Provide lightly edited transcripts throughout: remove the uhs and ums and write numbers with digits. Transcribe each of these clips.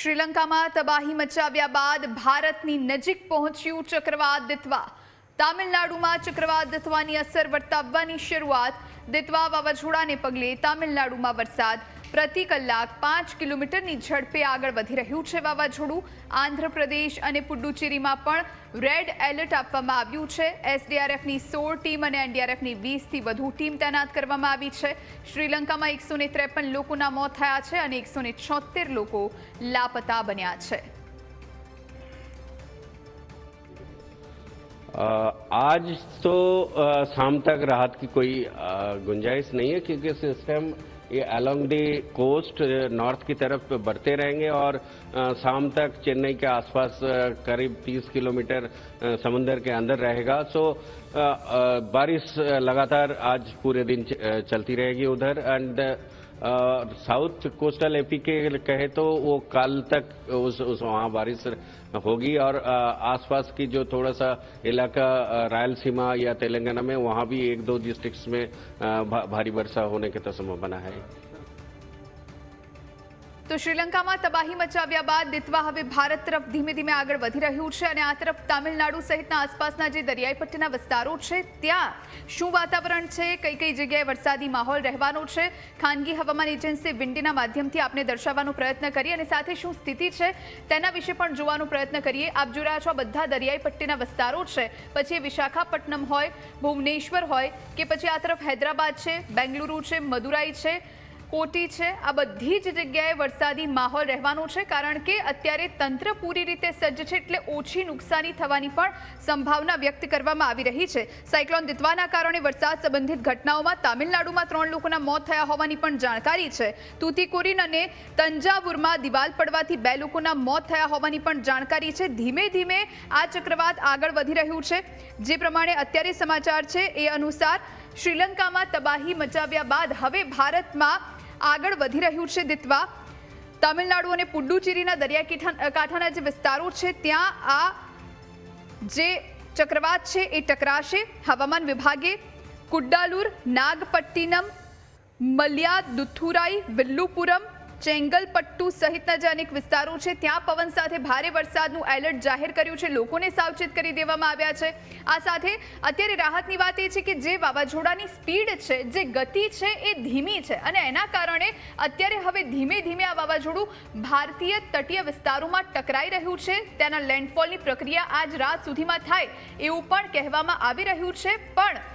શ્રીલંકામાં તબાહી મચાવ્યા બાદ ભારતની નજીક પહોંચ્યું ચક્રવાત દિત્વા। તામિલનાડુમાં ચક્રવાત દિત્વાની અસર વર્તાવવાની શરૂઆત। દિત્વા વાવાઝોડાને પગલે તામિલનાડુમાં વરસાદ। પ્રતિ કલાક 5 કિલોમીટરની ઝડપે આગળ વધી રહ્યું છે વાવાઝોડું। આંધ્રપ્રદેશ અને પુડુચેરીમાં પણ રેડ એલર્ટ આપવામાં આવ્યું છે। એસડીઆરએફની 16 ટીમ અને એનડીઆરએફની 20થી વધુ ટીમ તૈનાત કરવામાં આવી છે। શ્રીલંકામાં 153 લોકોના મોત થયા છે અને 176 લોકો લાપતા બન્યા છે। आज तो शाम तक राहत की कोई गुंजाइश नहीं है, क्योंकि सिस्टम ये अलोंग दी कोस्ट नॉर्थ की तरफ बढ़ते रहेंगे और शाम तक चेन्नई के आसपास करीब 30 किलोमीटर समुंदर के अंदर रहेगा। सो बारिश लगातार आज पूरे दिन चलती रहेगी उधर। एंड साउथ कोस्टल एपी के कहे तो वो कल तक वहाँ बारिश होगी और आसपास की जो थोड़ा सा इलाका रायलसीमा या तेलंगाना में वहाँ भी 1-2 डिस्ट्रिक्ट्स में भारी वर्षा होने की तो संभावना है। तो श्रीलंकाમાં તબાહી મચાવ્યા બાદ દિત્વા હવે ભારત તરફ ધીમે ધીમે આગળ વધી રહ્યું છે અને આ તરફ તામિલનાડુ સહિતના આસપાસના જે દરિયાઈ પટ્ટીના વિસ્તારો છે ત્યાં શું વાતાવરણ છે, કઈ કઈ જગ્યાએ વરસાદી માહોલ રહેવાનો છે, ખાનગી હવામાન એજન્સી વિન્ડીના માધ્યમથી આપને દર્શાવવાનો પ્રયત્ન કરીએ અને સાથે શું સ્થિતિ છે તેના વિશે પણ જોવાનો પ્રયત્ન કરીએ। આપ જોઈ રહ્યા છો બધા દરિયાઈ પટ્ટીના વિસ્તારો છે, પછી વિશાખાપટ્ટનમ હોય, ભુવનેશ્વર હોય કે પછી આ તરફ હૈદરાબાદ છે, બેંગલુરુ છે, મદુરાઈ છે, કોટી છે, આ બધી જ જગ્યાએ વરસાદી માહોલ રહેવાનો છે કારણ કે અત્યારે તંત્ર પૂરી રીતે સજ્જ છે એટલે ઓછી નુકસાની થવાની પણ સંભાવના વ્યક્ત કરવામાં આવી રહી છે। સાયક્લોન દિત્વાના કારણે વરસાદ સંબંધિત ઘટનાઓમાં તામિલનાડુમાં 3 લોકોના મોત થયા હોવાની પણ જાણકારી છે। તુતીકોરીન અને તંજાવુરમાં દિવાલ પડવાથી 2 લોકોના મોત થયા હોવાની પણ જાણકારી છે। ધીમે ધીમે આ ચક્રવાત આગળ વધી રહ્યું છે। જે પ્રમાણે અત્યારે સમાચાર છે એ અનુસાર શ્રીલંકામાં તબાહી મચાવ્યા બાદ હવે ભારતમાં આગળ વધી રહ્યું છે દિત્વા। તામિલનાડુ અને પુડુચેરીના દરિયાકાંઠાના જે વિસ્તારો છે ત્યાં આ જે ચક્રવાત છે એ ટકરાશે। હવામાન વિભાગે કુડ્ડાલુર, નાગપટ્ટિનમ, મલ્યાદુથુરાઈ, વિલ્લુપુરમ, ચેંગલપટ્ટુ સહિતના જે અનેક વિસ્તારો છે ત્યાં પવન સાથે ભારે વરસાદનું એલર્ટ જાહેર કર્યું છે। લોકોને સાવચેત કરી દેવામાં આવ્યા છે। આ સાથે અત્યારે રાહતની વાત એ છે કે જે વાવાઝોડાની સ્પીડ છે, જે ગતિ છે એ ધીમી છે અને એના કારણે અત્યારે હવે ધીમે ધીમે આ વાવાઝોડું ભારતીય તટીય વિસ્તારોમાં ટકરાઈ રહ્યું છે। તેના લેન્ડફોલની પ્રક્રિયા આજ રાત સુધીમાં થાય એવું પણ કહેવામાં આવી રહ્યું છે। પણ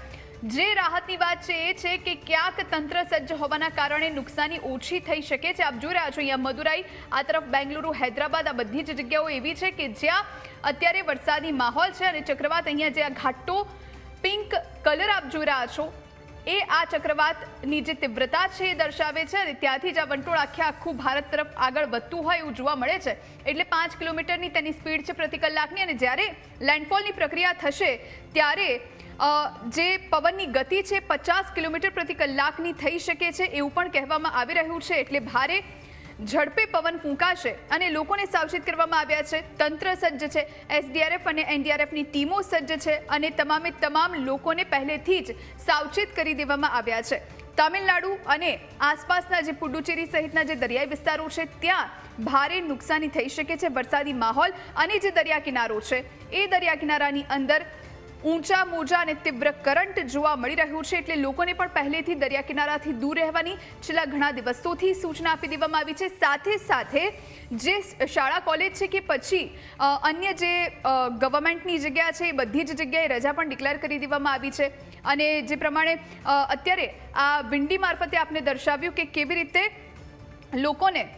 જે રાહતની વાત છે એ છે કે ક્યાંક તંત્ર સજ્જ હોવાના કારણે નુકસાની ઓછી થઈ શકે છે। આપ જોઈ રહ્યા છો અહીંયા મદુરાઈ, આ તરફ બેંગલુરુ, હૈદરાબાદ, આ બધી જ જગ્યાઓ એવી છે કે જ્યાં અત્યારે વરસાદી માહોલ છે અને ચક્રવાત અહીંયા જે આ ઘાટો પિંક કલર આપ જોઈ રહ્યા છો એ આ ચક્રવાતની જે તીવ્રતા છે એ દર્શાવે છે અને ત્યાંથી જ આ વંટોળ આખું ભારત તરફ આગળ વધતું હોય એવું જોવા મળે છે। એટલે 5 કિલોમીટરની તેની સ્પીડ છે પ્રતિ કલાકની અને જ્યારે લેન્ડફોલની પ્રક્રિયા થશે ત્યારે જે પવનની ગતિ છે 50 કિલોમીટર પ્રતિ કલાકની થઈ શકે છે એવું પણ કહેવામાં આવી રહ્યું છે। એટલે ભારે ઝડપે પવન ફૂંકાશે અને લોકોને સાવચેત કરવામાં આવ્યા છે। તંત્ર સજ્જ છે, એસડીઆરએફ અને એનડીઆરએફની ટીમો સજ્જ છે અને તમામે તમામ લોકોને પહેલેથી જ સાવચેત કરી દેવામાં આવ્યા છે। તામિલનાડુ અને આસપાસના જે પુડુચેરી સહિતના જે દરિયાઈ વિસ્તારો છે ત્યાં ભારે નુકસાની થઈ શકે છે। વરસાદી માહોલ અને જે દરિયા કિનારો છે એ દરિયા કિનારાની અંદર ઊંચા મોજા અને તીવ્ર કરંટ જોવા મળી રહ્યું છે એટલે લોકોને પણ પહેલેથી દરિયા કિનારાથી દૂર રહેવાની છેલ્લા ઘણા દિવસોથી સૂચના આપી દેવામાં આવી છે। સાથે સાથે જે શાળા કોલેજ છે કે પછી અન્ય જે ગવર્મેન્ટની જગ્યા છે એ બધી જ જગ્યાએ રજા પણ ડિક્લેર કરી દેવામાં આવી છે। અને જે પ્રમાણે અત્યારે આ વિન્ડી મારફતે આપને દર્શાવ્યું કે કેવી રીતે લોકોને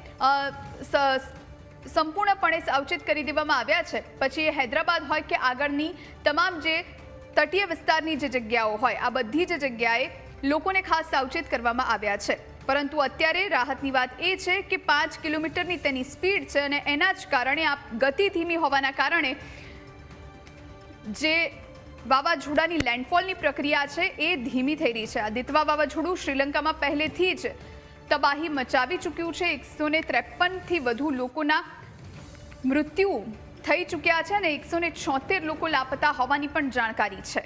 સંપૂર્ણપણે સાવચેત કરી દેવામાં આવ્યા છે। પછી એ હૈદરાબાદ હોય કે આગળની તમામ જે તટીય વિસ્તારની જે જગ્યાઓ હોય આ બધી જ જગ્યાએ લોકોને ખાસ સાવચેત કરવામાં આવ્યા છે। પરંતુ અત્યારે રાહતની વાત એ છે કે 5 કિલોમીટરની તેની સ્પીડ છે અને એના જ કારણે આ ગતિ ધીમી હોવાના કારણે જે વાવાઝોડાની લેન્ડફોલની પ્રક્રિયા છે એ ધીમી થઈ રહી છે। આ દિત્વા વાવાઝોડું શ્રીલંકામાં પહેલેથી જ તબાહી મચાવી ચૂક્યું છે। 153થી વધુ લોકોના મૃત્યુ થઈ ચૂક્યા છે અને 176 લોકો લાપતા હોવાની પણ જાણકારી છે।